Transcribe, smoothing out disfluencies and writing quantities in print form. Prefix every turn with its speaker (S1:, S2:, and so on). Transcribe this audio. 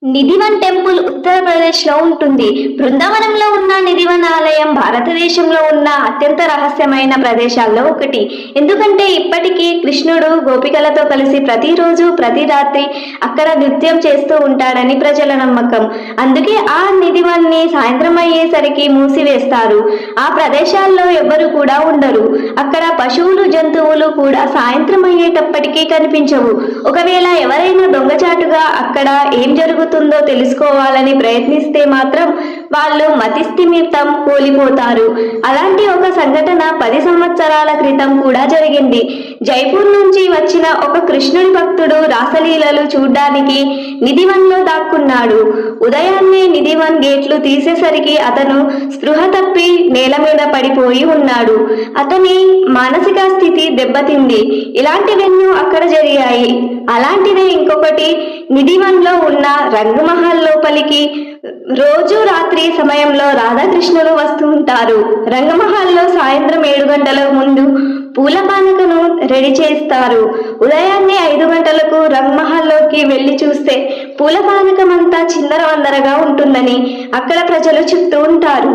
S1: Nidhivan temple Uttar Pradesh లో ఉంటుంది. బృందావనంలో ఉన్న నిధివన్ ఆలయం భారతదేశంలో ఉన్న అత్యంత రహస్యమైన ప్రదేశాల్లో ఒకటి. ఎందుకంటే ఇప్పటికీ కృష్ణుడు గోపికలతో కలిసి ప్రతిరోజు ప్రతి రాత్రి అక్కడ నృత్యం చేస్తూ ఉంటాడని ప్రజల నమ్మకం. అందుకే ఆ నిధివన్ని సాయంత్రం అయ్యేసరికి మూసివేస్తారు. ఆ ప్రదేశాల్లో ఎవ్వరు కూడా ఉండరు. అక్కడ పశువులు జంతువులు కూడా సాయంత్రం అయ్యేటప్పటికీ కనిపించవు. ఒకవేళ ఎవరైనా దొంగచాటుగా అక్కడ ఏం జరుగుతుందో తెలుసుకోవాలని ప్రయత్నిస్తే మాత్రం వాళ్ళు మతిస్థిమితం కోల్పోతారు. అలాంటి ఒక సంఘటన 10 సంవత్సరాల క్రితం కూడా జరిగింది. జైపూర్ నుంచి వచ్చిన ఒక కృష్ణుడి భక్తుడు రాసలీలలు చూడ్డానికి నిధివన్లో దాక్కున్నాడు. ఉదయాన్నే నిధివన్ గేట్లు తీసేసరికి అతను స్పృహ తప్పి నేల మీద పడిపోయి ఉన్నాడు. అతని మానసిక స్థితి దెబ్బతింది. ఇలాంటివెన్నో అక్కడ జరిగాయి. అలాంటిదే ఇంకొకటి, నిధివన్లో ఉన్న రంగమహల్ లోపలికి రోజు రాత్రి సమయంలో రాధాకృష్ణులు వస్తూ ఉంటారు. రంగమహల్లో సాయంత్రం 7 గంటల ముందు పూల పానకను రెడీ చేస్తారు. ఉదయాన్నే 5 గంటలకు రంగమహల్లోకి వెళ్లి చూస్తే పూల పానకం అంతా చిందరవందరగా ఉంటుందని అక్కడ ప్రజలు చెప్తూ ఉంటారు.